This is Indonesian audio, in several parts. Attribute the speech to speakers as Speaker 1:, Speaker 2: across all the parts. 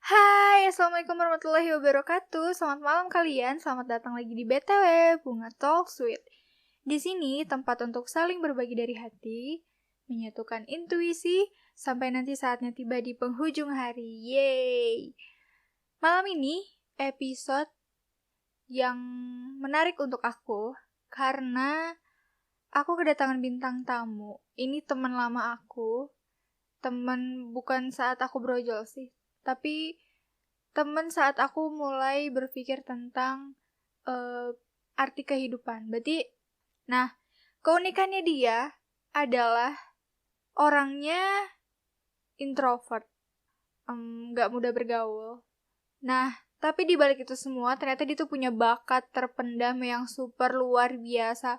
Speaker 1: Hai, Assalamualaikum warahmatullahi wabarakatuh. Selamat malam kalian. Selamat datang lagi di BTW Bunga Talk Sweet. Di sini tempat untuk saling berbagi dari hati, menyatukan intuisi, sampai nanti saatnya tiba di penghujung hari. Yeay! Malam ini episode yang menarik untuk aku karena aku kedatangan bintang tamu. Ini teman lama aku. Teman bukan saat aku brojol sih, tapi temen saat aku mulai berpikir tentang arti kehidupan. Berarti, nah, keunikannya dia adalah orangnya introvert, gak mudah bergaul. Nah, tapi di balik itu semua, ternyata dia tuh punya bakat terpendam yang super luar biasa.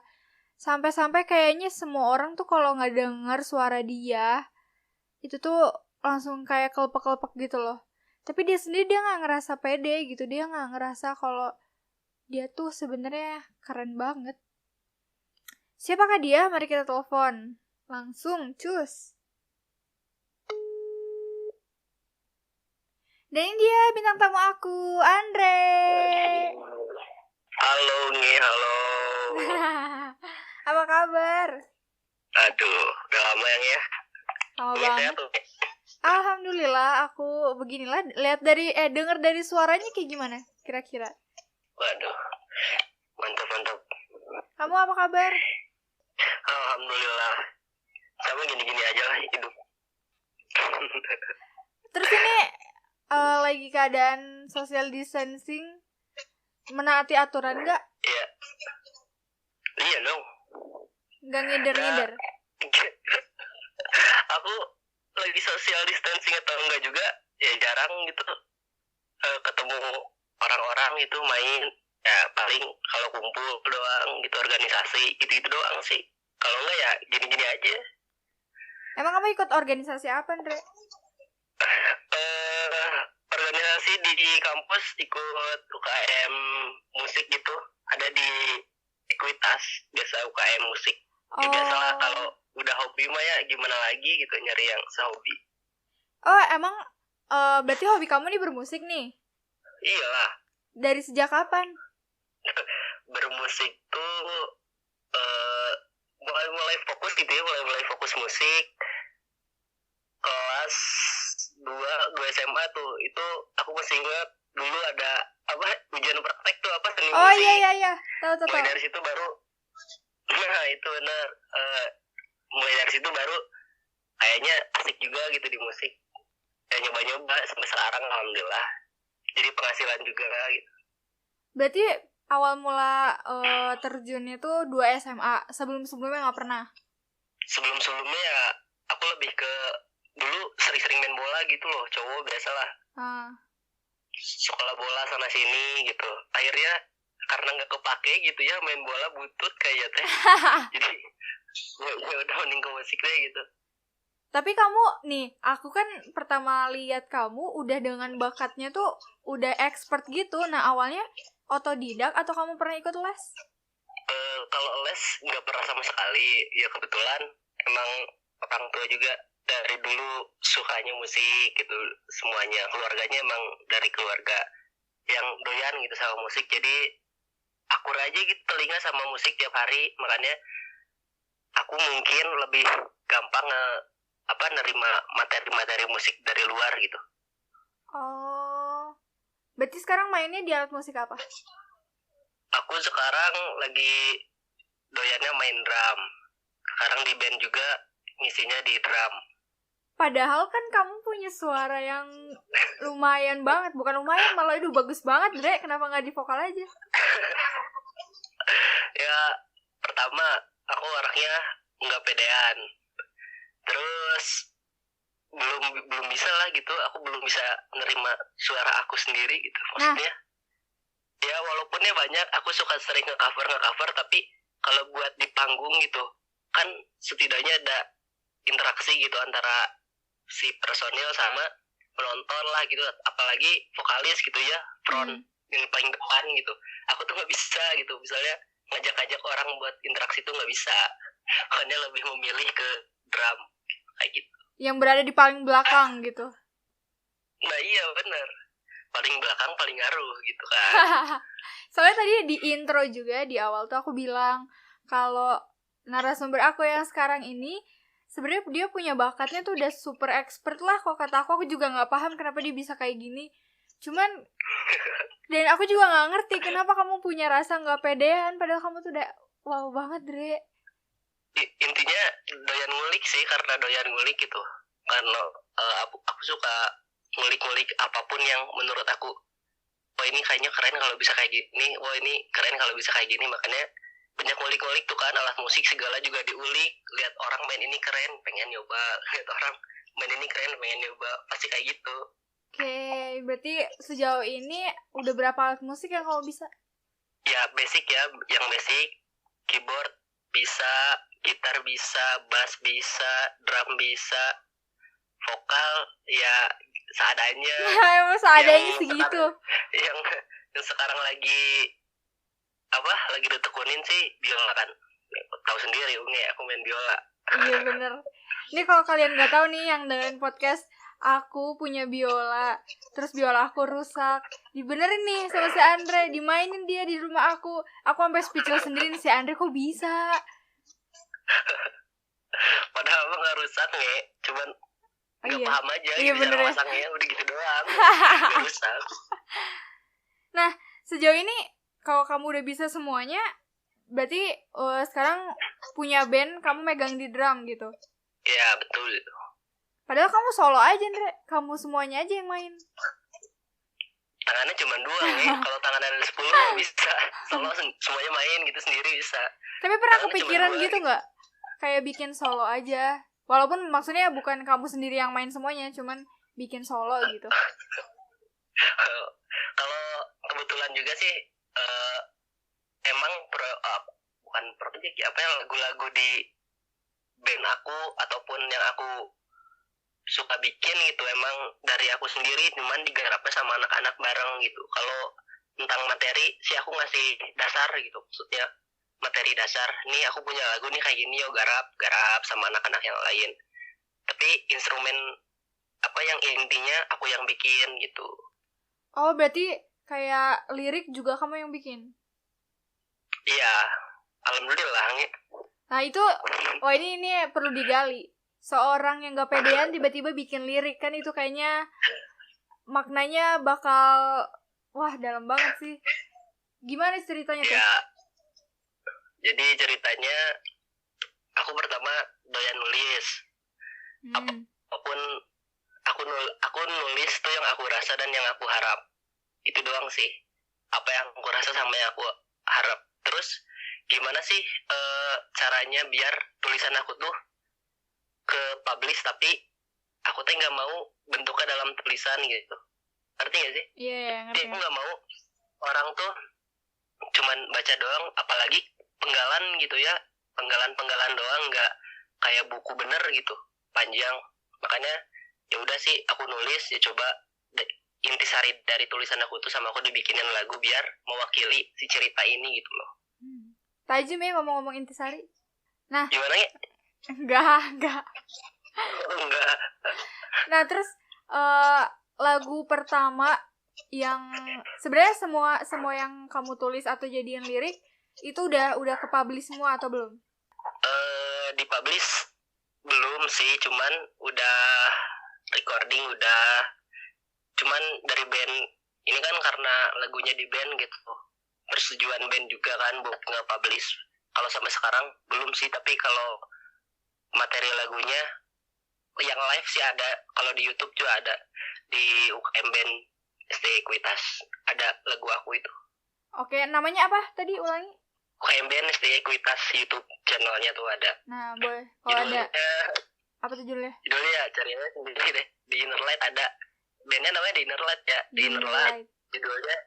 Speaker 1: Sampai-sampai kayaknya semua orang tuh kalau nggak denger suara dia, itu tuh langsung kayak kelepek-kelepek gitu loh. Tapi dia sendiri dia nggak ngerasa pede gitu, dia nggak ngerasa kalau dia tuh sebenarnya keren banget. Siapakah dia? Mari kita telepon langsung, cus. Dan ini dia bintang tamu aku, Andre.
Speaker 2: Halo nih, halo.
Speaker 1: Apa kabar?
Speaker 2: Aduh, udah lama yang ya.
Speaker 1: Lama
Speaker 2: Ini
Speaker 1: banget.
Speaker 2: saya tuh.
Speaker 1: Alhamdulillah, aku beginilah. Lihat dari denger dari suaranya kayak gimana? Kira-kira.
Speaker 2: Waduh, mantap.
Speaker 1: Kamu apa kabar?
Speaker 2: Alhamdulillah. Sama gini-gini aja lah hidup.
Speaker 1: Terus ini lagi keadaan social distancing, menaati aturan nggak?
Speaker 2: Iya. Iya dong.
Speaker 1: Nggak ngider-ngider?
Speaker 2: Aku lagi social distancing atau enggak juga, ya jarang gitu ketemu orang-orang itu main. Ya paling kalau kumpul doang gitu, organisasi gitu doang sih. Kalau enggak ya gini-gini aja.
Speaker 1: Emang kamu ikut organisasi apa, Andre?
Speaker 2: Organisasi di kampus ikut UKM musik gitu, ada di Ekuitas, biasa UKM musik. Ya biasalah, kalau udah hobi mah ya gimana lagi gitu, nyari yang sehobi.
Speaker 1: Oh, emang berarti hobi kamu nih bermusik nih?
Speaker 2: Iyalah.
Speaker 1: Dari sejak kapan?
Speaker 2: Bermusik tuh mulai fokus gitu ya, mulai fokus musik kelas 2 SMA tuh. Itu aku masih ingat dulu ada apa, ujian praktek tuh apa, seni musik.
Speaker 1: Oh iya, tahu.
Speaker 2: Mulai dari situ baru itu benar, mulai dari situ baru kayaknya asik juga gitu di musik. Ya nyoba-nyoba sampai sekarang alhamdulillah. Jadi penghasilan juga gitu.
Speaker 1: Berarti awal mula terjunnya tuh 2 SMA, sebelumnya nggak pernah?
Speaker 2: Sebelumnya ya aku lebih ke dulu sering main bola gitu loh, cowok biasalah. Sekolah bola sana sini gitu. Akhirnya karena nggak kepake gitu ya, main bola butut kayaknya teh. Jadi ya udah mending ke musik deh gitu.
Speaker 1: Tapi kamu nih, aku kan pertama lihat kamu udah dengan bakatnya tuh udah expert gitu. Nah, awalnya otodidak atau kamu pernah ikut les?
Speaker 2: Kalau les nggak pernah sama sekali. Ya kebetulan emang orang tua juga dari dulu sukanya musik gitu, semuanya keluarganya emang dari keluarga yang doyan gitu sama musik. Jadi akur aja gitu telinga sama musik tiap hari. Makanya aku mungkin lebih gampang nerima materi musik dari luar gitu.
Speaker 1: Oh, berarti sekarang mainnya di alat musik apa?
Speaker 2: Aku sekarang lagi doyannya main drum. Sekarang di band juga ngisinya di drum.
Speaker 1: Padahal kan kamu punya suara yang lumayan banget. Bukan lumayan, malah itu bagus banget, Dre. Kenapa nggak di vokal aja?
Speaker 2: Ya, pertama aku orangnya nggak pedean. Terus belum bisa lah gitu, aku belum bisa nerima suara aku sendiri gitu. Maksudnya ya walaupunnya banyak, aku suka sering nge-cover, tapi kalau buat di panggung gitu kan setidaknya ada interaksi gitu antara si personil sama penonton lah gitu, apalagi vokalis gitu ya, front yang paling depan gitu. Aku tuh nggak bisa gitu, misalnya ngajak orang buat interaksi tuh nggak bisa. Makanya lebih memilih ke drum kayak gitu.
Speaker 1: Yang berada di paling belakang gitu.
Speaker 2: Nah iya bener, paling belakang paling ngaruh gitu kan.
Speaker 1: Soalnya tadi di intro juga di awal tuh aku bilang kalau narasumber aku yang sekarang ini sebenarnya dia punya bakatnya tuh udah super expert lah. Kok kata aku juga nggak paham kenapa dia bisa kayak gini. Cuman dan aku juga nggak ngerti kenapa kamu punya rasa nggak pedean padahal kamu tuh udah wow banget, Dre.
Speaker 2: Intinya doyan ngulik sih, karena doyan ngulik gitu. Karena aku suka ngulik-ngulik apapun yang menurut aku, wah ini kayaknya keren kalau bisa kayak gini, wah ini keren kalau bisa kayak gini. Makanya banyak ngulik-ngulik tuh kan, alat musik segala juga diulik. Lihat orang main ini keren, pengen nyoba. Lihat orang main ini keren, pengen nyoba. Pasti kayak gitu.
Speaker 1: Oke, berarti sejauh ini udah berapa alat musik yang kamu bisa?
Speaker 2: Ya basic ya, yang basic, keyboard bisa, gitar bisa, bass bisa, drum bisa, vokal ya seadanya.
Speaker 1: Emang seadanya
Speaker 2: Yang
Speaker 1: segitu.
Speaker 2: yang sekarang lagi ditekunin sih biola kan. Tahu sendiri Unge, aku main biola.
Speaker 1: Iya bener. Ini kalau kalian nggak tahu nih yang dengerin podcast, aku punya biola, terus biola aku rusak, dibenerin nih sama si Andre, dimainin dia di rumah aku sampai speechless sendiri nih, si Andre kok bisa?
Speaker 2: Padahal emang nggak rusak nge, cuman nggak
Speaker 1: iya.
Speaker 2: paham aja
Speaker 1: Iya,
Speaker 2: gitu
Speaker 1: bener
Speaker 2: cara
Speaker 1: ya.
Speaker 2: masangnya, udah gitu doang. Nggak rusak.
Speaker 1: Nah, sejauh ini kalau kamu udah bisa semuanya, berarti sekarang punya band, kamu megang di drum gitu.
Speaker 2: Ya betul.
Speaker 1: Padahal kamu solo aja, Andre. Kamu semuanya aja yang main.
Speaker 2: Tangannya cuma 2 nih. Kalau tangan ada 10 bisa. Solo semuanya main gitu sendiri bisa.
Speaker 1: Tapi pernah
Speaker 2: Tangannya
Speaker 1: kepikiran
Speaker 2: cuma 2
Speaker 1: gitu nggak? Kayak bikin solo aja. Walaupun maksudnya bukan kamu sendiri yang main semuanya, cuman bikin solo gitu.
Speaker 2: Kalau kebetulan juga sih, emang bukan project ya, apa ya, lagu-lagu di band aku ataupun yang aku suka bikin gitu emang dari aku sendiri, cuman digarapnya sama anak-anak bareng gitu. Kalau tentang materi sih aku ngasih dasar gitu, maksudnya materi dasar, nih aku punya lagu nih kayak gini, yo garap sama anak-anak yang lain. Tapi instrumen apa yang intinya aku yang bikin gitu.
Speaker 1: Oh, berarti kayak lirik juga kamu yang bikin?
Speaker 2: Iya, alhamdulillah.
Speaker 1: Nah itu, ini perlu digali. Seorang yang gak pedean tiba-tiba bikin lirik, kan itu kayaknya maknanya bakal, wah dalam banget sih. Gimana ceritanya tuh?
Speaker 2: Ya, jadi ceritanya aku pertama doyan nulis. Apapun aku nulis tuh yang aku rasa dan yang aku harap. Itu doang sih. Apa yang aku rasa sama yang aku harap. Terus gimana sih caranya biar tulisan aku tuh ke publish tapi aku tuh nggak mau bentuknya dalam tulisan gitu. Ngerti gak sih?
Speaker 1: Iya, ngerti.
Speaker 2: Aku nggak mau orang tuh cuman baca doang, apalagi penggalan gitu ya, penggalan doang, nggak kayak buku bener gitu panjang. Makanya ya udah sih aku nulis, ya coba intisari dari tulisan aku tuh sama aku dibikinin lagu biar mewakili si cerita ini gitu loh.
Speaker 1: Tajam ya ngomong-ngomong intisari. Nah,
Speaker 2: gimana ya?
Speaker 1: Enggak. Nah, terus lagu pertama yang sebenarnya semua yang kamu tulis atau jadiin lirik itu udah ke-publish semua atau belum?
Speaker 2: Di-publish belum sih, cuman udah recording udah. Cuman dari band ini kan karena lagunya di band gitu, persetujuan band juga kan buat nge-publish. Kalau sampai sekarang belum sih, tapi kalau materi lagunya yang live sih ada, kalau di YouTube juga ada, di UKM Band SD Equitas ada lagu aku itu.
Speaker 1: Oke, namanya apa tadi, ulangi?
Speaker 2: UKM Band SD Equitas, YouTube channelnya tuh ada.
Speaker 1: Nah, boleh kalau ada. Apa tuh judulnya?
Speaker 2: Judulnya cari aja sendiri deh, di Inner Light ada. Bandnya namanya The Inner Light ya, The Inner Light. Judulnya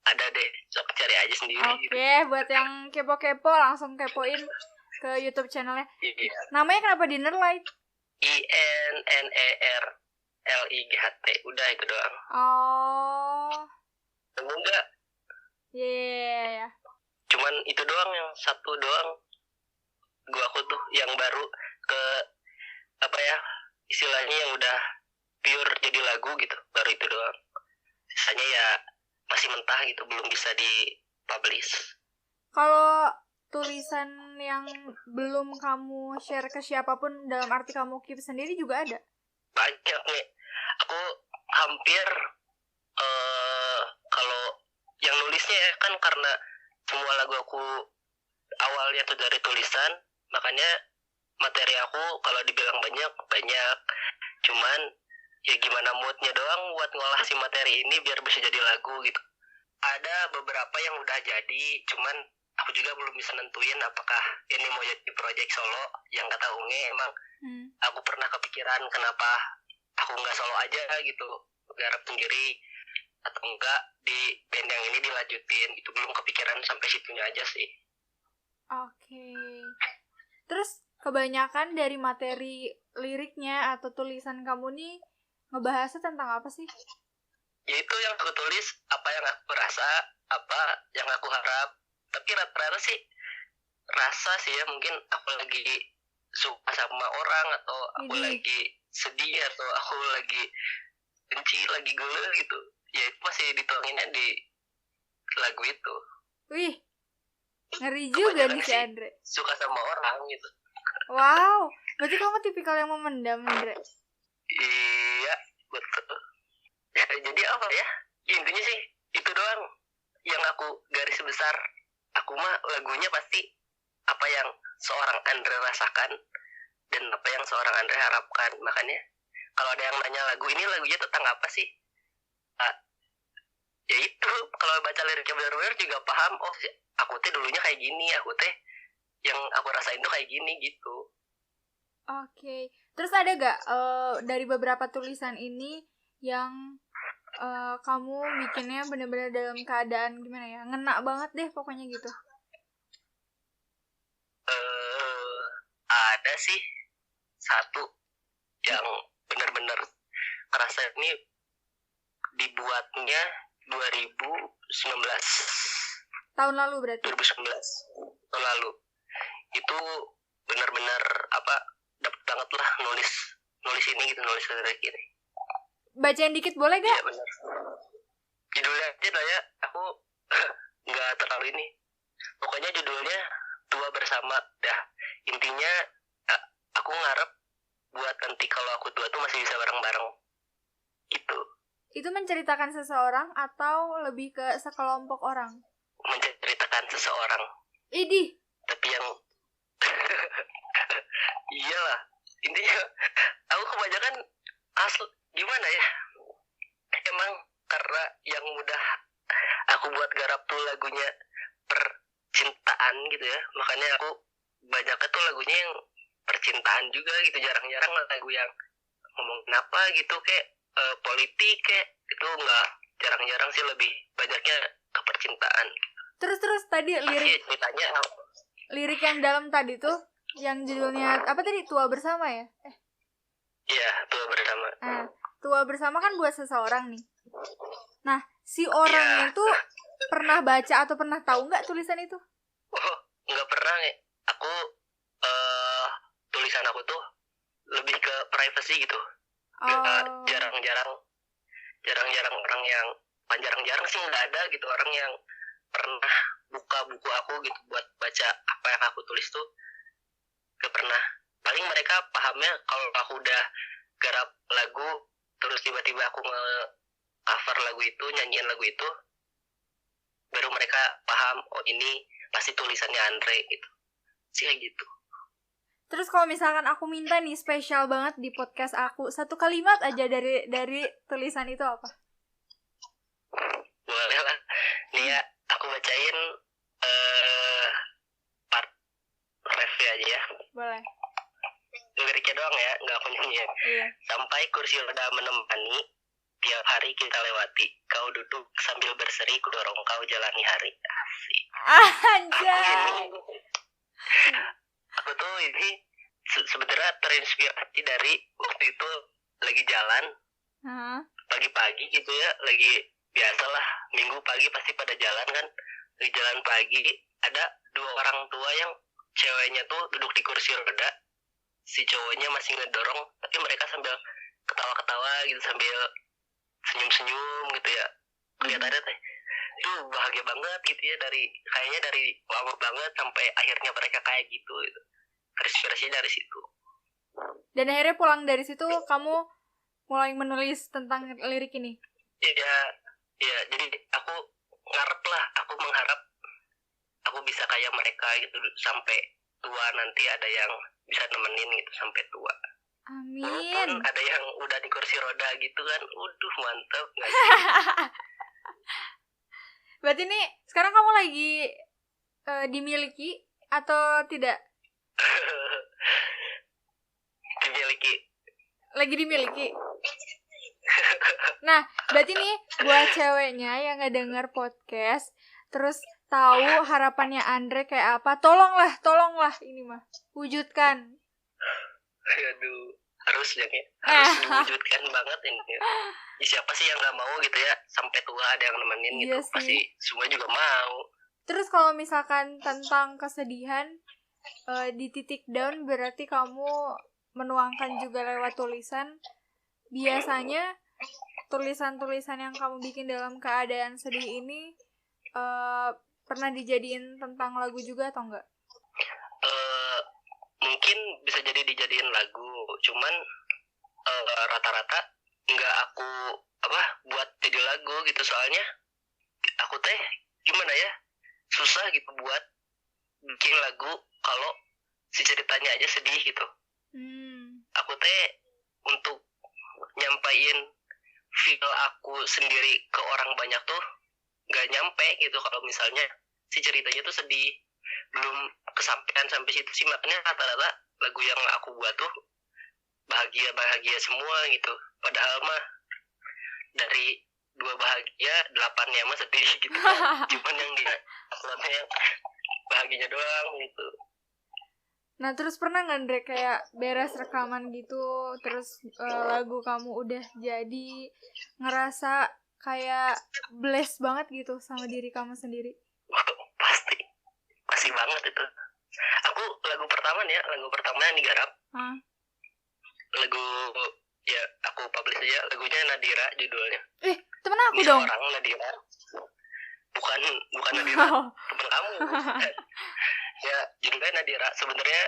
Speaker 2: ada deh, sok cari aja sendiri.
Speaker 1: Oke, buat yang kepo-kepo langsung kepoin ke YouTube channelnya.
Speaker 2: Iya.
Speaker 1: Namanya kenapa The Inner Light?
Speaker 2: INNERLIGHT, udah itu doang.
Speaker 1: Oh.
Speaker 2: Tunggu enggak?
Speaker 1: Iya.
Speaker 2: Cuman itu doang, yang satu doang. Aku tuh yang baru ke apa ya, istilahnya yang udah pure jadi lagu gitu, baru itu doang. Sisanya ya masih mentah gitu, belum bisa di-publish.
Speaker 1: Kalau tulisan yang belum kamu share ke siapapun dalam arti kamu keep sendiri juga ada?
Speaker 2: Banyak nih. Aku hampir kalau yang nulisnya ya kan, karena semua lagu aku awalnya tuh dari tulisan, makanya materi aku kalau dibilang banyak, cuman ya gimana moodnya doang buat ngolah si materi ini biar bisa jadi lagu gitu. Ada beberapa yang udah jadi, cuman aku juga belum bisa nentuin apakah ini mau jadi project solo. Yang kata Unge emang aku pernah kepikiran kenapa aku nggak solo aja gitu, garap sendiri, atau enggak di band yang ini dilanjutin. Itu belum kepikiran sampai situnya aja sih.
Speaker 1: Oke. Terus kebanyakan dari materi liriknya atau tulisan kamu nih ngebahasnya tentang apa sih?
Speaker 2: Ya itu yang aku tulis, apa yang aku rasa, apa yang aku harap. Tapi rata-rata sih rasa sih ya, mungkin aku lagi suka sama orang, atau aku lagi sedih, atau aku lagi benci, lagi gelo gitu. Ya itu masih dituanginnya di lagu itu.
Speaker 1: Wih, ngeri juga nih si Andre.
Speaker 2: Suka sama orang gitu.
Speaker 1: Wow, berarti kamu tipikal yang memendam, Andre.
Speaker 2: Iya, betul. Ya, jadi apa ya? Ya intinya sih itu doang yang aku garis besar. Aku mah lagunya pasti apa yang seorang Andre rasakan dan apa yang seorang Andre harapkan. Makanya kalau ada yang nanya lagu ini lagunya tentang apa sih? Ya itu, kalau baca liriknya benar-benar juga paham. Oh, aku teh dulunya kayak gini, aku teh yang aku rasain tuh kayak gini gitu.
Speaker 1: Oke. Terus ada gak dari beberapa tulisan ini yang kamu bikinnya benar-benar dalam keadaan gimana ya, ngena banget deh pokoknya gitu?
Speaker 2: Ada sih satu yang benar-benar kerasa ini dibuatnya 2019.
Speaker 1: Tahun lalu berarti?
Speaker 2: 2019 tahun lalu. Itu benar-benar dapet banget lah nulis ini gitu, nulis lirik ini.
Speaker 1: Bacain dikit boleh gak?
Speaker 2: Iya benar. Judulnya aja lah ya, aku nggak terlalu ini. Pokoknya judulnya Tua Bersama. Dah, intinya aku ngarep buat nanti kalau aku tua tuh masih bisa bareng-bareng. Gitu.
Speaker 1: Itu menceritakan seseorang atau lebih ke sekelompok orang?
Speaker 2: Menceritakan seseorang.
Speaker 1: Idih.
Speaker 2: Tapi yang iyalah, intinya aku kebanyakan asli gimana ya, emang karena yang mudah aku buat garap tuh lagunya percintaan gitu ya, makanya aku banyaknya tuh lagunya yang percintaan juga gitu. Jarang-jarang lagu yang ngomong apa gitu kayak politik kayak itu, nggak, jarang-jarang sih, lebih banyaknya ke percintaan.
Speaker 1: Terus tadi lirik yang dalam tadi tuh yang judulnya apa tadi, Tua Bersama ya?
Speaker 2: Iya, Tua Bersama.
Speaker 1: Tua Bersama kan buat seseorang nih. Nah, si orangnya tuh pernah baca atau pernah tahu nggak tulisan itu?
Speaker 2: Oh, nggak pernah ya. Aku tulisan aku tuh lebih ke privacy gitu. Jarang-jarang orang yang, jarang-jarang sih nggak ada gitu orang yang pernah buka buku aku gitu buat baca apa yang aku tulis tuh. Gak pernah. Paling mereka pahamnya kalau aku udah garap lagu terus tiba-tiba aku nge-cover lagu itu, nyanyiin lagu itu, baru mereka paham, oh ini pasti tulisannya Andre gitu. Sih kayak gitu.
Speaker 1: Terus kalau misalkan aku minta nih spesial banget di podcast aku, satu kalimat aja dari tulisan itu apa?
Speaker 2: Boleh lah. Nih ya, aku bacain part refnya aja ya.
Speaker 1: Boleh.
Speaker 2: Liriknya doang ya, nggak aku nyanyi ya.
Speaker 1: Iya.
Speaker 2: Sampai kursi roda menemani, tiap hari kita lewati. Kau duduk sambil berseri, ku dorong kau jalani hari. Asik.
Speaker 1: Anjay.
Speaker 2: Aku tuh ini sebenarnya terinspirasi dari waktu itu lagi jalan pagi-pagi gitu ya, lagi biasalah minggu pagi pasti pada jalan kan, lagi jalan pagi ada dua orang tua yang ceweknya tuh duduk di kursi roda, si cowoknya masih ngedorong, tapi mereka sambil ketawa-ketawa gitu sambil senyum-senyum gitu ya, kelihatannya teh itu bahagia banget gitu ya, kayaknya dari lama banget sampai akhirnya mereka kayak gitu. Terinspirasi dari situ.
Speaker 1: Dan akhirnya pulang dari situ kamu mulai menulis tentang lirik ini.
Speaker 2: Iya, jadi aku mengharap aku bisa kayak mereka gitu sampai tua, nanti ada yang bisa nemenin gitu sampai tua.
Speaker 1: Amin.
Speaker 2: Walaupun ada yang udah di kursi roda gitu kan, mantap nggak sih?
Speaker 1: Berarti nih sekarang kamu lagi dimiliki atau tidak? Lagi dimiliki. Nah, berarti nih buat ceweknya yang ngedenger podcast terus tahu harapannya Andre kayak apa, tolonglah ini mah wujudkan.
Speaker 2: Aduh, harus diwujudkan banget ini. Siapa sih yang nggak mau gitu ya sampai tua ada yang nemenin gitu? Sih. Pasti semua juga mau.
Speaker 1: Terus kalau misalkan tentang kesedihan di titik down, berarti kamu menuangkan juga lewat tulisan. Biasanya tulisan-tulisan yang kamu bikin dalam keadaan sedih ini pernah dijadiin tentang lagu juga atau enggak?
Speaker 2: Mungkin bisa jadi dijadiin lagu, cuman rata-rata nggak aku buat jadi lagu gitu, soalnya aku teh gimana ya, susah gitu buat bikin lagu kalau si ceritanya aja sedih gitu. Aku teh untuk nyampain feel aku sendiri ke orang banyak tuh nggak nyampe gitu kalau misalnya si ceritanya tuh sedih, belum kesampaian sampai situ sih. Makanya rata-rata lagu yang aku buat tuh bahagia semua gitu, padahal mah dari 2 bahagia 8-nya mah sedih gitu. Cuman yang dia yang bahagianya doang gitu.
Speaker 1: Nah, terus pernah nggak Andre kayak beres rekaman gitu, terus lagu kamu udah jadi, ngerasa kayak blessed banget gitu sama diri kamu sendiri?
Speaker 2: Pasti banget itu. Aku lagu pertamanya yang digarap. Lagu ya aku publish aja, lagunya Nadira judulnya.
Speaker 1: Temen aku dong.
Speaker 2: Orang Nadira. Bukan Nadira, temen kamu. Ya, judulnya Nadira. Sebenarnya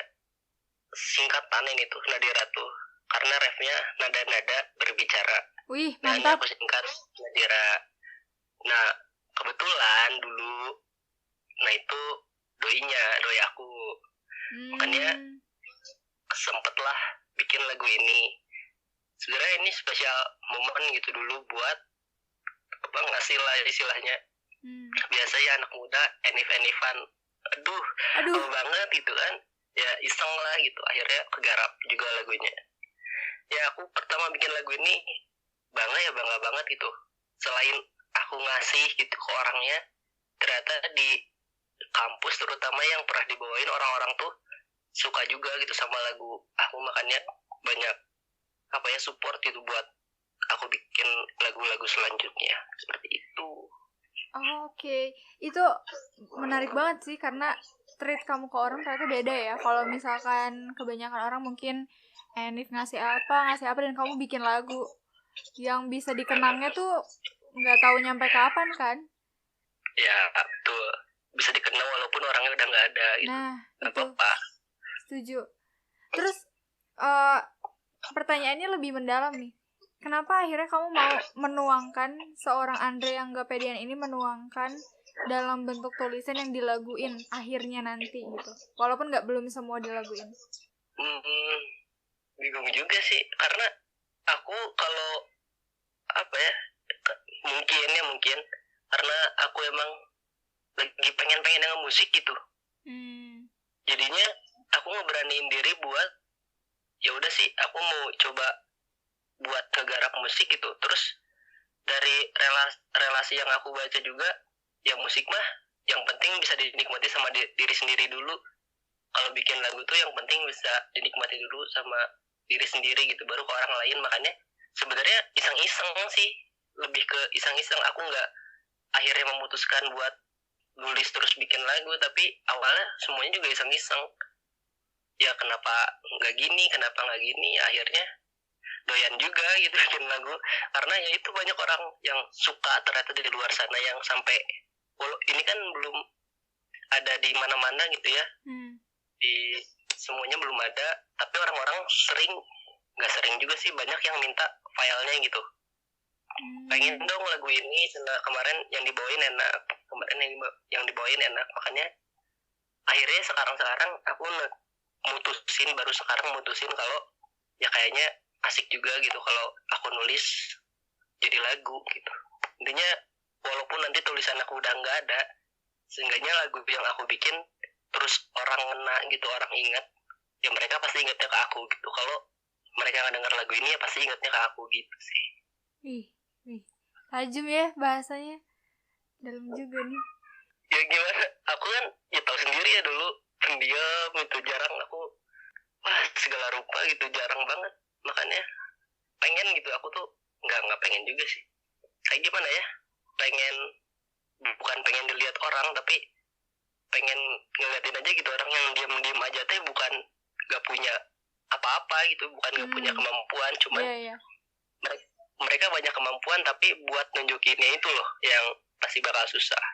Speaker 2: singkatan ini tuh Nadira tuh karena refnya nada-nada berbicara.
Speaker 1: Wih, mantap.
Speaker 2: Aku singkat Nadira. Nah, kebetulan dulu itu doi aku. Makanya sempet lah bikin lagu ini. Sebenarnya ini spesial momen gitu dulu buat ngasih lah istilahnya. Biasa ya anak muda enif-enifan. Aduh banget gitu kan. Ya iseng lah gitu, akhirnya kegarap juga lagunya. Ya aku pertama bikin lagu ini bangga banget gitu. Selain aku ngasih gitu ke orangnya, ternyata di kampus terutama yang pernah dibawain orang-orang tuh suka juga gitu sama lagu aku, makanya banyak support gitu buat aku bikin lagu-lagu selanjutnya seperti itu.
Speaker 1: Oke. Itu menarik banget sih, karena treat kamu ke orang ternyata beda ya. Kalau misalkan kebanyakan orang mungkin Enif ngasih apa dan kamu bikin lagu yang bisa dikenangnya tuh nggak tahu nyampe kapan kan?
Speaker 2: Ya betul, bisa dikenang walaupun orangnya udah nggak ada gitu.
Speaker 1: Nah,
Speaker 2: nggak apa-apa.
Speaker 1: Setuju. Terus pertanyaannya lebih mendalam nih. Kenapa akhirnya kamu mau menuangkan seorang Andre yang gak pedean ini, menuangkan dalam bentuk tulisan yang dilaguin akhirnya nanti gitu, walaupun belum semua dilaguin?
Speaker 2: Bingung juga sih, karena aku kalau mungkin karena aku emang lagi pengen dengan musik gitu. Jadinya aku ngeberaniin diri buat ya udah sih, aku mau coba buat ngegarap musik gitu. Terus dari relasi yang aku baca juga, ya musik mah yang penting bisa dinikmati sama diri sendiri dulu. Kalau bikin lagu tuh yang penting bisa dinikmati dulu sama diri sendiri gitu, baru ke orang lain. Makanya sebenarnya iseng-iseng sih, lebih ke iseng-iseng. Aku nggak akhirnya memutuskan buat nulis terus bikin lagu, tapi awalnya semuanya juga iseng-iseng. Ya kenapa nggak gini, akhirnya doyan juga gitu bikin lagu, karena ya itu banyak orang yang suka ternyata di luar sana, yang sampai ini kan belum ada di mana-mana gitu ya, di semuanya belum ada, tapi orang-orang nggak sering juga sih, banyak yang minta filenya gitu. Pengen dong lagu ini, kemarin yang dibawain enak, makanya akhirnya sekarang aku baru sekarang mutusin kalau ya kayaknya asik juga gitu kalau aku nulis jadi lagu gitu. Intinya walaupun nanti tulisan aku udah nggak ada, seenggaknya lagu yang aku bikin terus orang ngena gitu, orang ingat, ya mereka pasti ingatnya ke aku gitu. Kalau mereka nggak dengar lagu ini ya pasti ingatnya ke aku gitu sih.
Speaker 1: Wih, tajam ya bahasanya, dalam juga nih.
Speaker 2: Ya gimana, aku kan ya tahu sendiri ya, dulu pendiam itu, jarang aku segala rupa gitu, jarang banget. Makanya pengen gitu, aku tuh nggak pengen juga sih, kayak gimana ya, bukan pengen dilihat orang, tapi pengen ngeliatin aja gitu orang yang diam aja teh, bukan nggak punya apa-apa gitu, bukan nggak punya kemampuan, cuman mereka banyak kemampuan, tapi buat nunjukinnya itu loh yang pasti bakal susah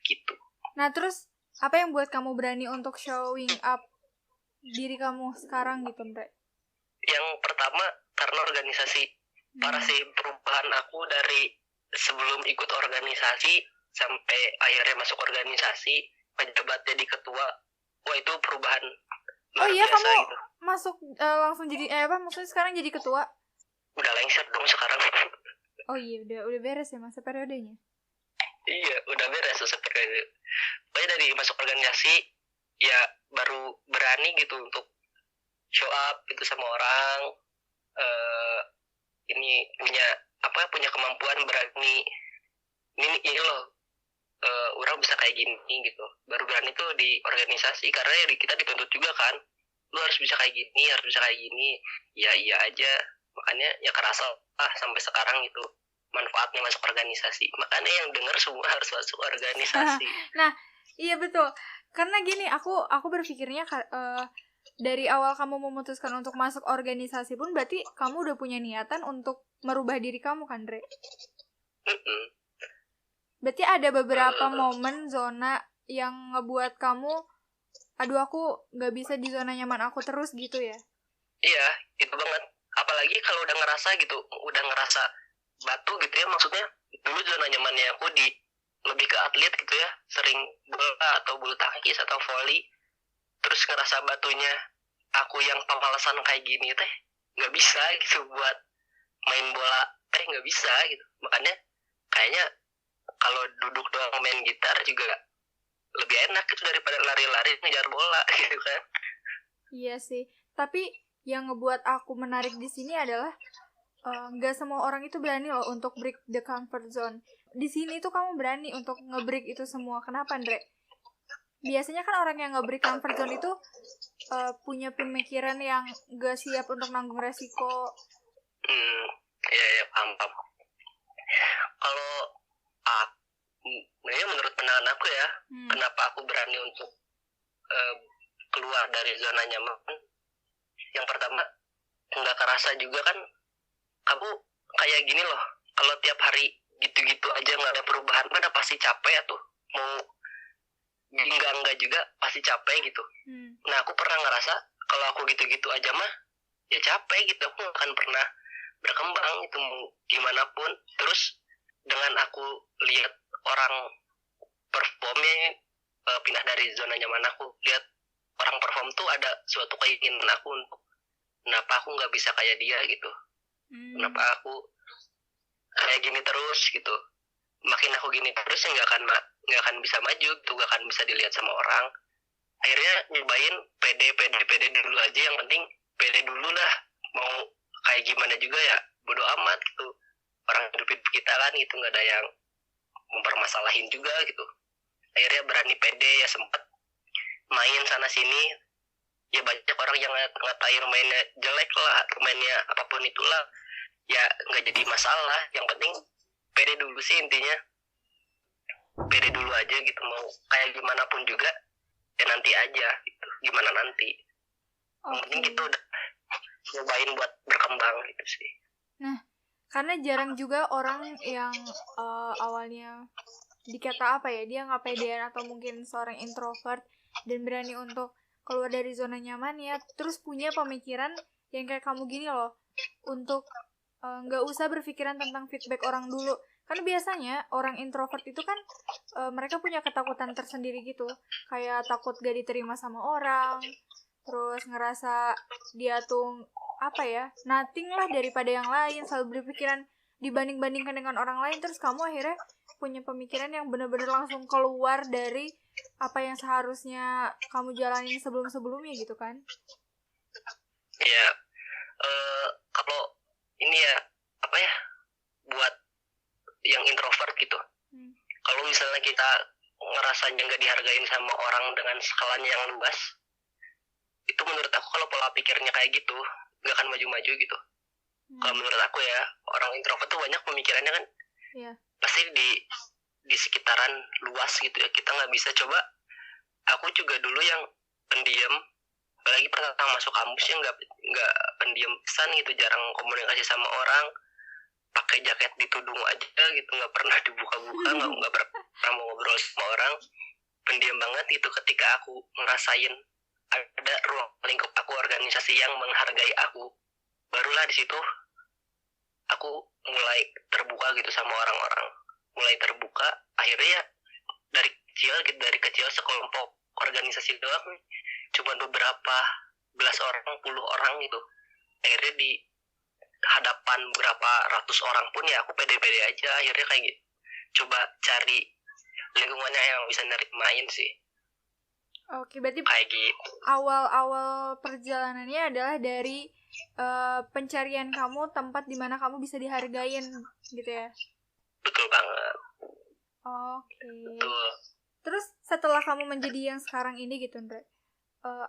Speaker 2: gitu.
Speaker 1: Nah terus apa yang buat kamu berani untuk showing up diri kamu sekarang gitu, Mbak?
Speaker 2: Yang pertama karena organisasi. Parah sih perubahan aku dari sebelum ikut organisasi sampai akhirnya masuk organisasi, pejabat jadi ketua. Wah, itu perubahan luar biasa
Speaker 1: kamu
Speaker 2: gitu.
Speaker 1: Masuk langsung jadi maksudnya sekarang jadi ketua?
Speaker 2: Udah lengser dong sekarang.
Speaker 1: Oh iya, udah beres ya masa periodenya?
Speaker 2: Iya, udah beres masa periode. Pokoknya dari masuk organisasi ya baru berani gitu untuk show up gitu sama orang. Ini punya kemampuan, berani ini loh, orang bisa kayak gini gitu. Baru berani tuh di organisasi, karena ya kita dituntut juga kan, lu harus bisa kayak gini. Ya iya aja, makanya ya kerasa sampai sekarang gitu manfaatnya masuk organisasi. Makanya yang dengar semua harus masuk organisasi.
Speaker 1: Nah iya betul, karena gini, aku berpikirnya dari awal kamu memutuskan untuk masuk organisasi pun berarti kamu udah punya niatan untuk merubah diri kamu kan, Dre? Berarti ada beberapa momen zona yang ngebuat kamu, aduh aku gak bisa di zona nyaman aku terus gitu ya?
Speaker 2: Iya, itu banget. Apalagi kalau udah ngerasa batu gitu ya, maksudnya dulu zona nyamannya aku lebih ke atlet gitu ya, sering bola atau bulu tangkis atau volley, terus ngerasa batunya aku yang pemalasan kayak gini teh nggak bisa gitu buat main bola teh, nggak bisa gitu. Makanya kayaknya kalau duduk doang main gitar juga lebih enak gitu daripada lari-lari ngejar bola gitu kan.
Speaker 1: Iya sih, tapi yang ngebuat aku menarik di sini adalah nggak semua orang itu berani loh untuk break the comfort zone. Di sini tuh kamu berani untuk nge-break itu semua. Kenapa, Andre? Biasanya kan orang yang nge-break comfort zone itu punya pemikiran yang gak siap untuk nanggung resiko.
Speaker 2: Iya, paham. Kalau menurut pandangan aku ya, kenapa aku berani untuk keluar dari zona nyaman. Yang pertama, nggak kerasa juga kan, kamu kayak gini loh, kalau tiap hari gitu-gitu aja nggak ada perubahan, kan pasti capek ya tuh. Mau enggak juga pasti capek gitu. Nah, aku pernah ngerasa kalau aku gitu-gitu aja mah ya capek gitu, aku nggak akan pernah berkembang itu gimana pun. Terus dengan aku lihat orang performnya, pindah dari zona nyaman aku, lihat orang perform tuh ada suatu keinginan aku untuk kenapa aku nggak bisa kayak dia gitu. Kenapa aku kayak gini terus gitu. Makin aku gini terus ya nggak akan bisa maju tuh, nggak akan bisa dilihat sama orang. Akhirnya nyobain pede dulu aja, yang penting pede dulu lah, mau kayak gimana juga ya bodo amat gitu, orang hidupin kita kan gitu, nggak ada yang mempermasalahin juga gitu. Akhirnya berani pede, ya sempet main sana sini, ya banyak orang yang ngatain mainnya jelek lah, mainnya apapun itulah, ya nggak jadi masalah. Yang penting pede dulu sih, intinya pede dulu aja gitu, mau kayak gimana pun juga ya nanti aja gitu, gimana nanti. Mungkin gitu udah. nyobain buat berkembang gitu sih.
Speaker 1: Nah, karena jarang juga orang yang awalnya dikata apa ya, dia nggak pedean atau mungkin seorang introvert dan berani untuk keluar dari zona nyamannya, terus punya pemikiran yang kayak kamu gini loh, untuk nggak usah berpikiran tentang feedback orang dulu. Karena biasanya orang introvert itu kan mereka punya ketakutan tersendiri gitu, kayak takut gak diterima sama orang, terus ngerasa dia tuh apa ya, nothing lah daripada yang lain, selalu berpikiran dibanding-bandingkan dengan orang lain. Terus kamu akhirnya punya pemikiran yang benar-benar langsung keluar dari apa yang seharusnya kamu jalanin sebelum-sebelumnya gitu kan.
Speaker 2: Ya, kalau ini ya apa ya, buat yang introvert gitu, kalau misalnya kita ngerasanya nggak dihargain sama orang dengan skalanya yang luas, itu menurut aku kalau pola pikirnya kayak gitu nggak akan maju-maju gitu. Kalau menurut aku ya, orang introvert tuh banyak pemikirannya kan, pasti di sekitaran luas gitu ya, kita nggak bisa coba. Aku juga dulu yang pendiam, apalagi pertama masuk kampusnya nggak pendiam pesan gitu, jarang komunikasi sama orang, pakai jaket ditudung aja gitu, nggak pernah dibuka-buka, nggak pernah mau ngobrol sama orang, pendiam banget itu. Ketika aku ngerasain ada ruang lingkup aku, organisasi yang menghargai aku, barulah di situ aku mulai terbuka gitu sama orang-orang, mulai terbuka. Akhirnya ya dari kecil sekelompok organisasi doang, cuma beberapa belas orang, 10 orang gitu, akhirnya di hadapan berapa ratus orang pun ya aku pede-pede aja. Akhirnya kayak gitu, coba cari lingkungannya yang bisa nerimain sih.
Speaker 1: Oke, berarti
Speaker 2: kayak gitu.
Speaker 1: Awal perjalanannya adalah dari pencarian kamu tempat di mana kamu bisa dihargain gitu ya.
Speaker 2: Betul banget.
Speaker 1: Oke.
Speaker 2: Betul.
Speaker 1: Terus setelah kamu menjadi yang sekarang ini gitu, Andre,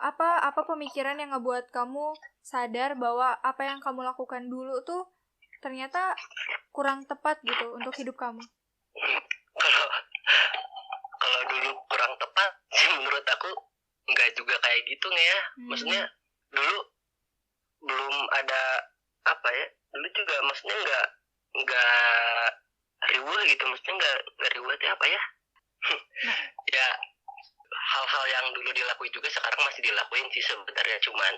Speaker 1: apa pemikiran yang ngebuat kamu sadar bahwa apa yang kamu lakukan dulu tuh ternyata kurang tepat gitu untuk hidup kamu?
Speaker 2: Kalau dulu kurang tepat sih menurut aku nggak juga kayak gitu ya. Maksudnya dulu belum ada apa ya, dulu juga maksudnya nggak riuh gitu, maksudnya nggak riuh itu apa ya. Ya hal-hal yang dulu dilakuin juga sekarang masih dilakuin sih sebenarnya, cuman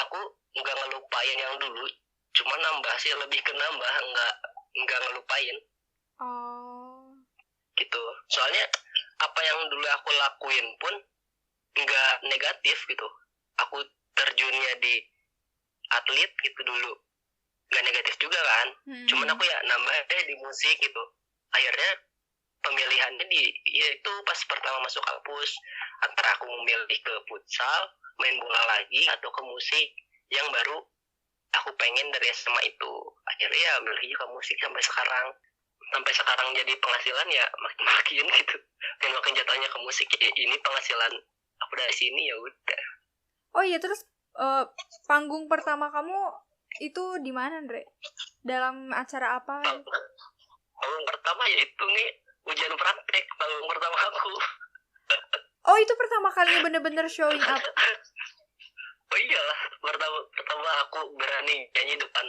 Speaker 2: aku nggak ngelupain yang dulu, cuman nambah sih, lebih ke nambah, nggak ngelupain. Gitu. Soalnya apa yang dulu aku lakuin pun nggak negatif gitu. Aku terjunnya di atlet gitu dulu nggak negatif juga kan. Cuman aku ya nambah di musik gitu. Akhirnya pemilihannya itu pas pertama masuk kampus, antara aku memilih ke futsal, main bola lagi, atau ke musik yang baru aku pengen dari SMA itu. Akhirnya ya milih ke musik sampai sekarang jadi penghasilan ya makin gitu, dan makin jatuhnya ke musik. Ini penghasilan aku dari sini, ya udah.
Speaker 1: Oh iya, terus panggung pertama kamu itu di mana, Andre? Dalam acara apa?
Speaker 2: Panggung pertama ya itu nih, ujian praktek panggung pertama aku.
Speaker 1: Oh, itu pertama kalinya bener-bener showing up?
Speaker 2: Oh iyalah, pertama aku berani nyanyi depan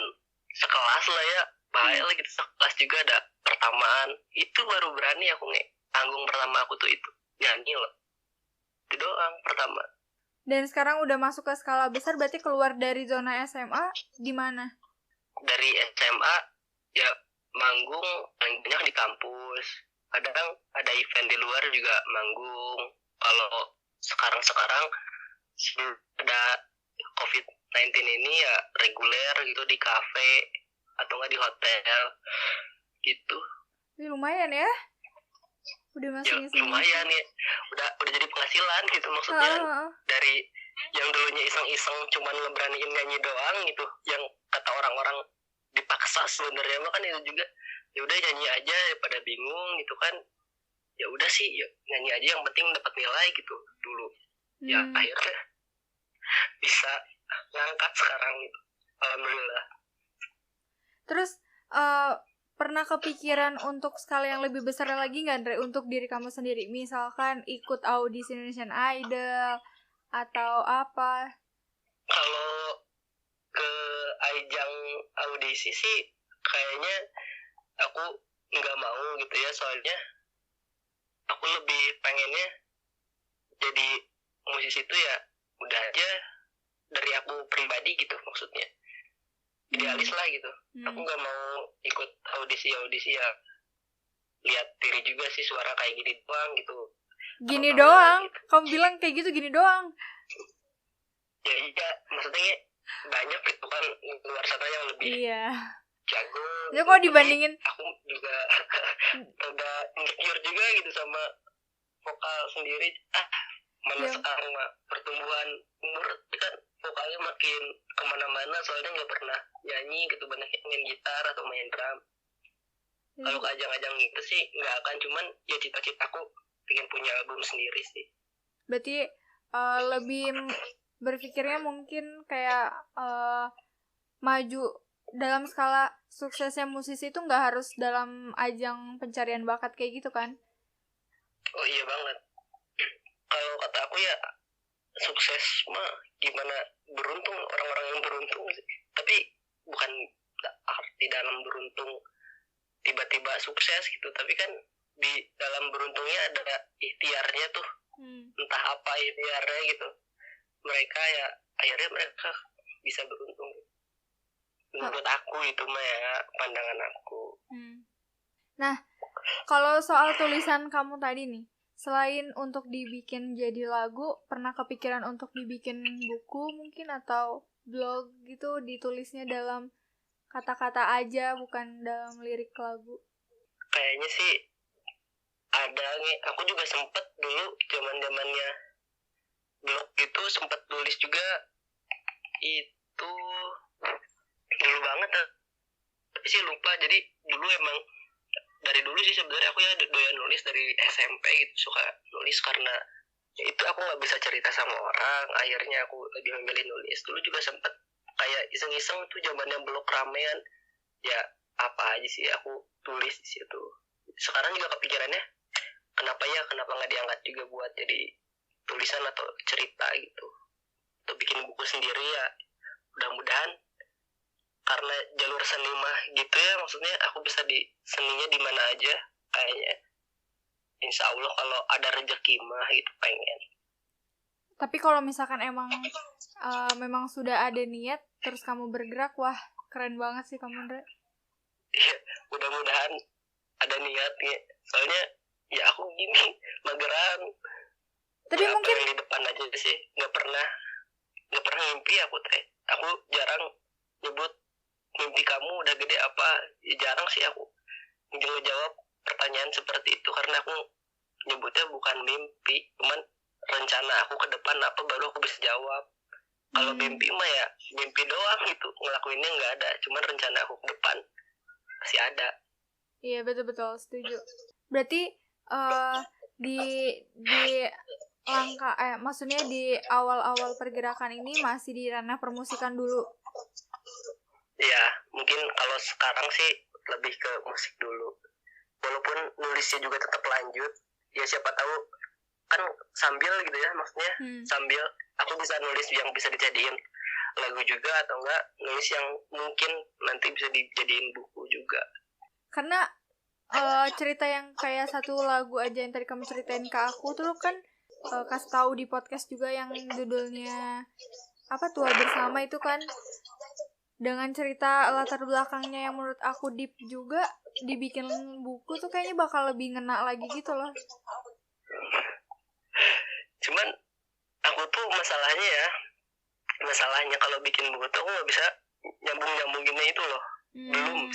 Speaker 2: sekelas lah ya. Bahaya lah gitu, sekelas juga ada pertamaan. Itu baru berani aku panggung pertama aku tuh itu nyanyi loh. Itu doang pertama.
Speaker 1: Dan sekarang udah masuk ke skala besar, berarti keluar dari zona SMA di mana? Dari
Speaker 2: SMA ya manggung banyak di kampus. Kadang ada event di luar juga manggung. Kalau sekarang sebelum ada COVID-19 ini ya reguler gitu di kafe atau nggak di hotel gitu.
Speaker 1: Lumayan ya, udah masuk
Speaker 2: ya, lumayan ya, udah jadi penghasilan gitu. Maksudnya dari yang dulunya iseng-iseng cuman ngeberaniin nyanyi doang gitu, yang kata orang-orang dipaksa sebenarnya mah kan itu juga ya udah nyanyi aja daripada bingung gitu kan. Ya udah sih, ya nyanyi aja yang penting dapat nilai gitu dulu. Ya akhirnya bisa ngangkat sekarang gitu, alhamdulillah.
Speaker 1: Terus pernah kepikiran untuk skala yang lebih besar lagi nggak, Andre, untuk diri kamu sendiri? Misalkan ikut audisi Indonesian Idol atau apa?
Speaker 2: Kalau jenjang audisi sih kayaknya aku nggak mau gitu ya, soalnya aku lebih pengennya jadi musisi itu ya udah aja dari aku pribadi gitu, maksudnya idealis lah gitu. Aku nggak mau ikut audisi ya, lihat diri juga sih suara kayak gini doang gitu.
Speaker 1: Gini doang gitu. Kamu bilang kayak gitu gini doang
Speaker 2: ya? Iya, maksudnya banyak gitu kan luar sana yang lebih jago
Speaker 1: ya, kok dibandingin
Speaker 2: aku juga udah insecure juga gitu sama vokal sendiri. Mana sekarang pertumbuhan umur kan vokalnya makin kemana-mana, soalnya nggak pernah nyanyi gitu, banyak main gitar atau main drum. Kalau ke ajang-ajang gitu sih nggak akan, cuman ya cita-citaku pengen punya album sendiri sih.
Speaker 1: Berarti lebih berpikirnya mungkin kayak maju dalam skala suksesnya musisi itu nggak harus dalam ajang pencarian bakat kayak gitu kan?
Speaker 2: Oh iya banget. Kalau kata aku ya sukses mah gimana, beruntung, orang-orang yang beruntung sih. Tapi bukan arti dalam beruntung tiba-tiba sukses gitu, tapi kan di dalam beruntungnya ada ikhtiarnya tuh. Entah apa ikhtiarnya gitu, mereka ya akhirnya mereka bisa beruntung. Menurut aku itu mah ya pandangan aku.
Speaker 1: Nah, kalau soal tulisan kamu tadi nih, selain untuk dibikin jadi lagu, pernah kepikiran untuk dibikin buku mungkin atau blog gitu, ditulisnya dalam kata-kata aja, bukan dalam lirik lagu?
Speaker 2: Kayaknya sih ada nih. Aku juga sempet dulu zaman-zamannya blog gitu, sempet nulis juga. Itu dulu banget, tapi sih lupa. Jadi dulu emang dari dulu sih sebenarnya aku ya doyan nulis dari SMP gitu, suka nulis karena ya itu aku nggak bisa cerita sama orang, akhirnya aku lebih memilih nulis. Dulu juga sempet kayak iseng-iseng tuh zamannya blog ramean, ya apa aja sih aku tulis di situ. Sekarang juga kepikirannya kenapa nggak diangkat juga buat jadi tulisan atau cerita gitu, atau bikin buku sendiri ya. Mudah-mudahan karena jalur seni mah gitu ya, maksudnya aku bisa di seninya di mana aja kayaknya. Insya Allah kalau ada rezeki mah gitu pengen.
Speaker 1: Tapi kalau misalkan memang sudah ada niat terus kamu bergerak, wah keren banget sih kamu, Ndra.
Speaker 2: Iya, mudah-mudahan ada niatnya. Soalnya ya aku gini mageran. Tapi ya, mungkin di depan aja sih, nggak pernah mimpi aku teh. Aku jarang nyebut mimpi kamu udah gede apa, ya jarang sih aku ngejawab pertanyaan seperti itu, karena aku nyebutnya bukan mimpi, cuman rencana aku ke depan apa baru aku bisa jawab. Kalau mimpi mah ya mimpi doang gitu, ngelakuinnya nggak ada, cuman rencana aku ke depan masih ada.
Speaker 1: Iya, betul-betul setuju. Berarti di langkah maksudnya di awal-awal pergerakan ini masih di ranah permusikan dulu.
Speaker 2: Ya, mungkin kalau sekarang sih lebih ke musik dulu. Walaupun nulisnya juga tetap lanjut, ya siapa tahu kan sambil gitu ya, maksudnya sambil aku bisa nulis yang bisa dijadiin lagu juga, atau enggak nulis yang mungkin nanti bisa dijadiin buku juga.
Speaker 1: Karena cerita yang kayak satu lagu aja yang tadi kamu ceritain ke aku tuh kan kasih tahu di podcast juga yang judulnya apa, Tua Bersama itu kan, dengan cerita latar belakangnya yang menurut aku deep juga, dibikin buku tuh kayaknya bakal lebih ngena lagi gitu loh.
Speaker 2: Cuman aku tuh masalahnya kalau bikin buku tuh aku nggak bisa nyambunginnya itu loh. Belum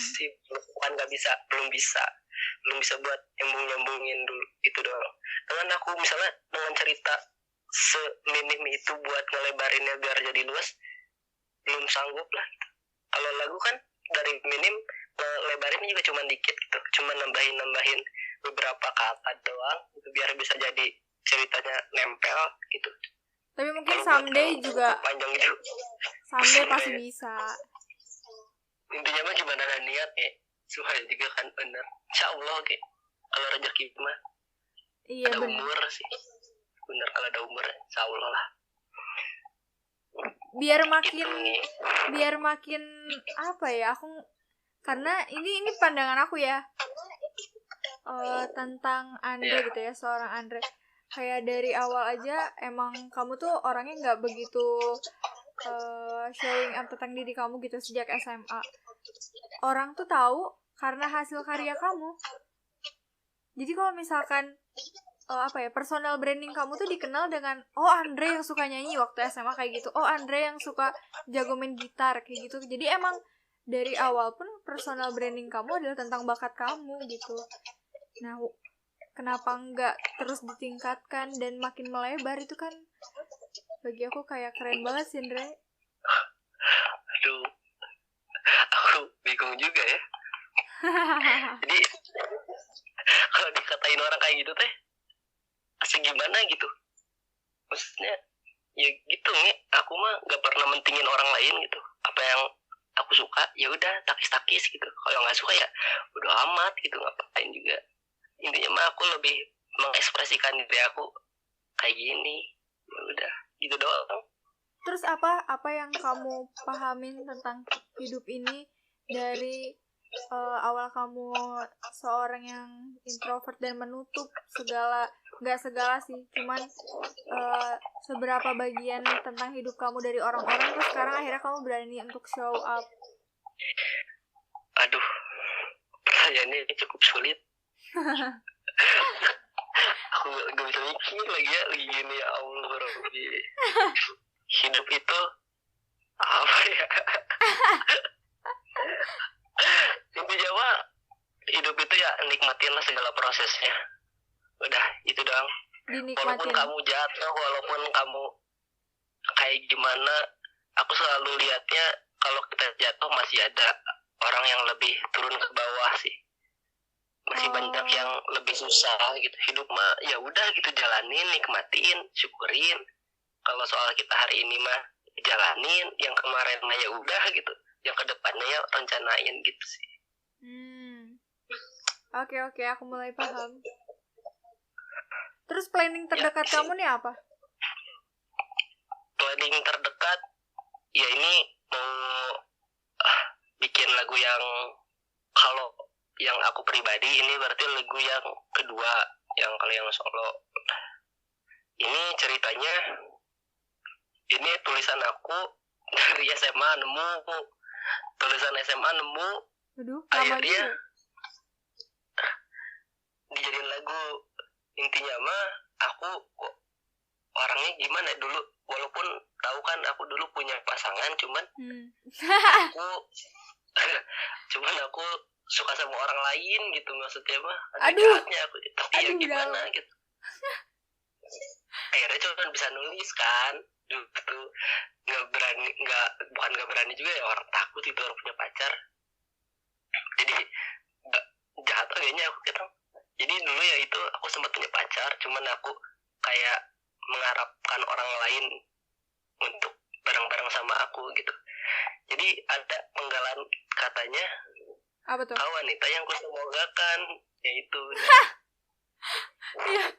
Speaker 2: bisa buat nyambungin dulu itu doang. Dengan aku misalnya dengan cerita seminim itu buat ngelebarinnya biar jadi luas, belum sanggup lah gitu. Kalau lagu kan dari minim lebarinnya juga cuma dikit gitu, cuma nambahin beberapa kata doang gitu, biar bisa jadi ceritanya nempel gitu.
Speaker 1: Tapi mungkin someday juga
Speaker 2: panjang gitu.
Speaker 1: Someday pasti bisa.
Speaker 2: Intinya mah gimana niat ya, supaya juga kan bener. Insya Allah kayak kalau rezeki mah
Speaker 1: iya,
Speaker 2: ada bener. Umur sih. Bener kalau ada umur, insya Allah lah.
Speaker 1: biar makin apa ya, aku karena ini pandangan aku ya tentang Andre gitu ya, seorang Andre. Kayak dari awal aja emang kamu tuh orangnya nggak begitu showing up tentang diri kamu gitu sejak SMA. Orang tuh tahu karena hasil karya kamu. Jadi kalau misalkan personal branding kamu tuh dikenal dengan Andre yang suka nyanyi waktu SMA kayak gitu, Andre yang suka jago main gitar kayak gitu. Jadi emang dari awal pun personal branding kamu adalah tentang bakat kamu gitu. Nah, kenapa nggak terus ditingkatkan dan makin melebar? Itu kan bagi aku kayak keren banget sih, Andre.
Speaker 2: Aduh, aku bingung juga ya. Jadi kalau dikatain orang kayak gitu teh asik gimana gitu, maksudnya ya gitu nih, aku mah gak pernah mentingin orang lain gitu. Apa yang aku suka ya udah takis-takis gitu, kalau nggak suka ya udah amat gitu, ngapain juga. Intinya mah aku lebih mengekspresikan diri aku kayak gini, ya udah gitu doang.
Speaker 1: Terus apa yang kamu pahamin tentang hidup ini dari awal kamu seorang yang introvert dan menutup nggak segala sih, cuman seberapa bagian tentang hidup kamu dari orang-orang, terus sekarang akhirnya kamu berani untuk show up?
Speaker 2: Aduh, pertanyaannya cukup sulit. Aku gak bisa mikir lagi gini, ya Allah Rabbi. Hidup itu apa ya? Intinya mah hidup itu ya nikmatin lah segala prosesnya. Udah itu doang. Walaupun kamu jatuh, walaupun kamu kayak gimana, aku selalu lihatnya kalau kita jatuh masih ada orang yang lebih turun ke bawah sih. Masih banyak yang lebih susah gitu. Hidup mah ya udah gitu, jalanin, nikmatin, syukurin. Kalau soal kita hari ini mah jalanin, yang kemarin mah ya udah gitu, yang kedepannya ya rencanain gitu sih.
Speaker 1: Oke, aku mulai paham. Terus planning terdekat kamu nih apa?
Speaker 2: Planning terdekat ya ini mau bikin lagu yang, kalau yang aku pribadi ini berarti lagu yang kedua, yang kalau yang solo ini ceritanya, ini tulisan aku dari SMA nemu, akhirnya dijadiin lagu. Intinya mah aku orangnya gimana dulu, walaupun tahu kan aku dulu punya pasangan, cuman aku suka sama orang lain gitu, maksudnya mah jahatnya aku, tapi ya gimana gitu. Akhirnya cuma bisa nulis kan dulu, bukan nggak berani juga ya, orang takut itu, orang punya pacar, jadi jahat kayaknya aku gitu. Jadi dulu ya itu aku sempat punya pacar, cuman aku kayak mengharapkan orang lain untuk bareng-bareng sama aku gitu. Jadi ada penggalan katanya,
Speaker 1: apa tuh?
Speaker 2: Kau wanita yang kusemogakan, yaitu.
Speaker 1: Iya,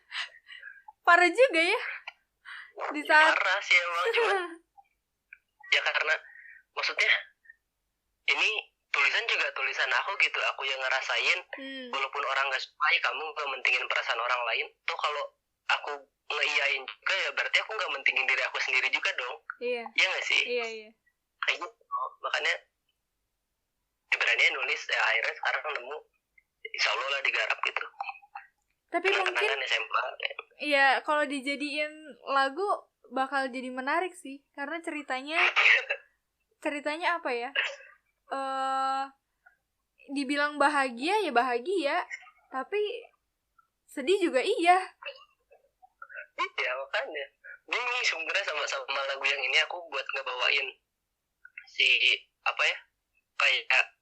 Speaker 1: parah juga ya. Di saat
Speaker 2: parah sih emang, cuman ya karena maksudnya ini tulisan juga tulisan aku gitu, aku yang ngerasain. Walaupun orang gak suka, kamu gak mentingin perasaan orang lain tuh. Kalau aku ngeiyain juga ya berarti aku gak mentingin diri aku sendiri juga dong. Iya gak sih?
Speaker 1: Iya
Speaker 2: kayak gitu. Makanya beraninya nulis ya, akhirnya sekarang nemu, insya Allah lah digarap gitu.
Speaker 1: Tapi mungkin
Speaker 2: SMA,
Speaker 1: iya, kalau dijadiin lagu bakal jadi menarik sih, karena ceritanya apa ya, dibilang bahagia ya bahagia, tapi sedih juga iya.
Speaker 2: Iya, makanya bingung sebenarnya sama lagu yang ini. Aku buat ngebawain si apa ya, kayak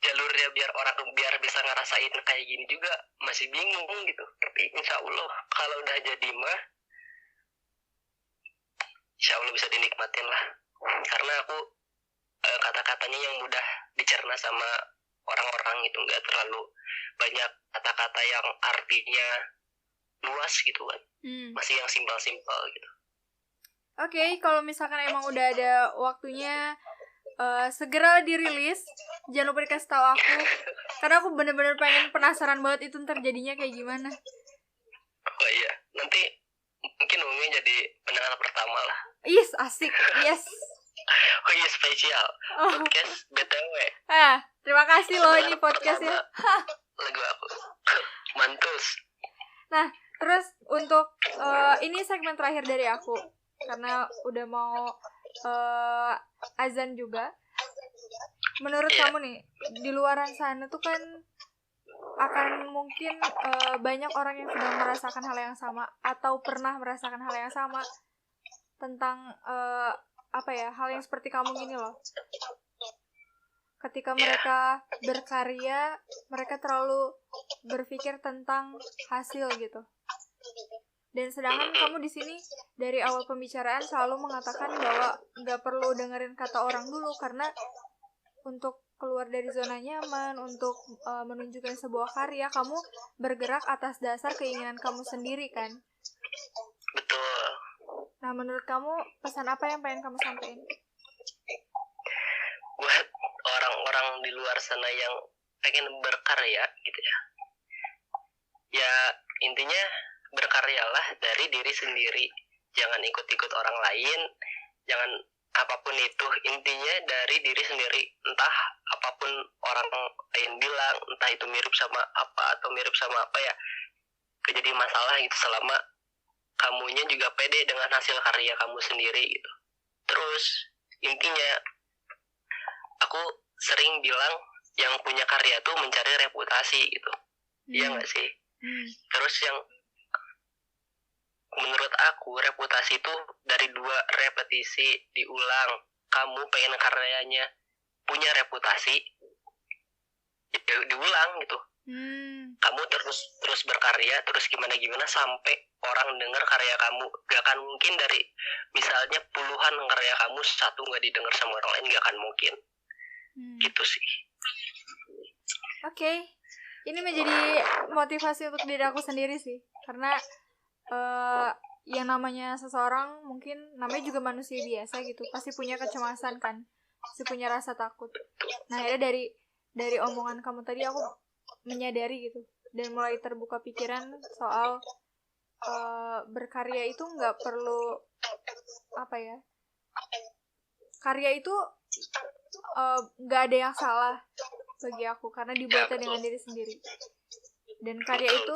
Speaker 2: jalurnya biar bisa ngerasain kayak gini juga masih bingung gitu. Tapi insya Allah kalau udah jadi mah insya Allah bisa dinikmatin lah, karena aku kata-katanya yang mudah dicerna sama orang-orang itu, nggak terlalu banyak kata-kata yang artinya luas gitu kan. Masih yang simpel-simpel gitu.
Speaker 1: Oke, kalau misalkan emang udah ada waktunya, segera dirilis. Jangan lupa dikasih tahu aku, karena aku bener-bener pengen penasaran banget itu ntar jadinya kayak gimana.
Speaker 2: Oh iya, nanti mungkin Umi jadi pendengar pertama lah.
Speaker 1: Yes, asik, yes.
Speaker 2: Oh iya, spesial podcast BTW.
Speaker 1: Terima kasih loh ini podcastnya.
Speaker 2: Lagu aku mantus.
Speaker 1: Nah, terus untuk ini segmen terakhir dari aku, karena udah mau azan juga. Menurut kamu nih, di luaran sana tuh kan akan mungkin banyak orang yang sedang merasakan hal yang sama atau pernah merasakan hal yang sama tentang hal yang seperti kamu gini loh. Ketika mereka berkarya, mereka terlalu berpikir tentang hasil gitu. Dan sedangkan kamu di sini dari awal pembicaraan selalu mengatakan bahwa nggak perlu dengerin kata orang dulu, karena untuk keluar dari zona nyaman, untuk menunjukkan sebuah karya, kamu bergerak atas dasar keinginan kamu sendiri kan?
Speaker 2: Betul.
Speaker 1: Nah, menurut kamu pesan apa yang pengen kamu sampaikan?
Speaker 2: Buat orang-orang di luar sana yang pengen berkarya gitu ya. Ya, intinya berkaryalah dari diri sendiri. Jangan ikut-ikut orang lain, jangan apapun itu, intinya dari diri sendiri. Entah apapun orang lain bilang, entah itu mirip sama apa atau mirip sama apa ya, jadi masalah gitu selama kamunya juga pede dengan hasil karya kamu sendiri gitu. Terus intinya aku sering bilang yang punya karya tuh mencari reputasi gitu. Iya nggak sih? Terus yang menurut aku reputasi itu dari 2 repetisi diulang. Kamu pengen karyanya punya reputasi, ya diulang gitu. Kamu terus berkarya, terus gimana sampai orang dengar karya kamu. Gak akan mungkin dari misalnya puluhan karya kamu satu nggak didengar sama orang lain, gak akan mungkin. Gitu sih.
Speaker 1: Oke. Ini menjadi motivasi untuk diri aku sendiri sih, karena yang namanya seseorang, mungkin namanya juga manusia biasa gitu, pasti punya kecemasan kan, pasti punya rasa takut. Nah, akhirnya dari omongan kamu tadi aku menyadari gitu, dan mulai terbuka pikiran soal berkarya itu nggak perlu karya itu nggak ada yang salah bagi aku, karena dibuatnya dengan diri sendiri. Dan karya itu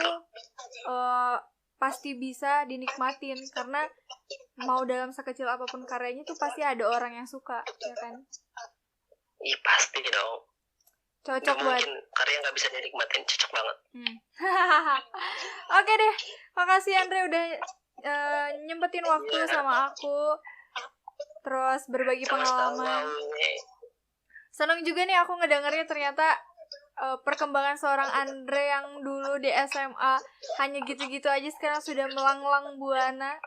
Speaker 1: pasti bisa dinikmatin, karena mau dalam sekecil apapun karyanya tuh pasti ada orang yang suka, ya kan?
Speaker 2: Iya pasti dong.
Speaker 1: Cocok buat
Speaker 2: karya nggak bisa dinikmatin, cocok banget.
Speaker 1: Oke deh, makasih Andre udah nyempetin waktu sama aku, terus berbagi pengalaman. Senang juga nih aku ngedengarnya, ternyata perkembangan seorang Andre yang dulu di SMA hanya gitu-gitu aja sekarang sudah melanglang buana.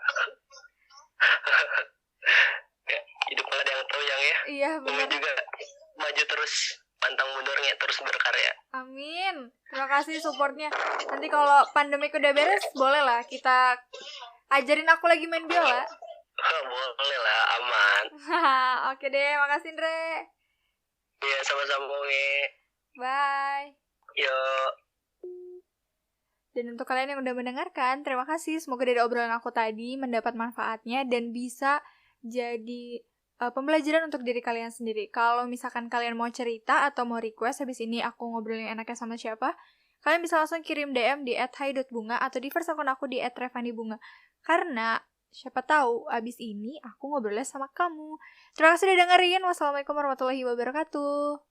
Speaker 2: Hidup gak ada yang tahu yang ya.
Speaker 1: Iya benar.
Speaker 2: Juga maju terus, pantang mundurnya terus berkarya.
Speaker 1: Amin. Terima kasih supportnya. Nanti kalau pandemi udah beres, boleh lah kita ajarin aku lagi main biola.
Speaker 2: Boleh lah, aman.
Speaker 1: Oke deh, makasih Andre.
Speaker 2: Iya, sama-sama Nge.
Speaker 1: Bye.
Speaker 2: Yuk.
Speaker 1: Dan untuk kalian yang udah mendengarkan, terima kasih. Semoga dari obrolan aku tadi mendapat manfaatnya dan bisa jadi pembelajaran untuk diri kalian sendiri. Kalau misalkan kalian mau cerita atau mau request habis ini aku ngobrolin enaknya sama siapa, kalian bisa langsung kirim DM di @hai.bunga atau di first akun aku di @revandibunga. Karena siapa tahu abis ini aku ngobrolnya sama kamu. Terima kasih udah dengerin. Wassalamualaikum warahmatullahi wabarakatuh.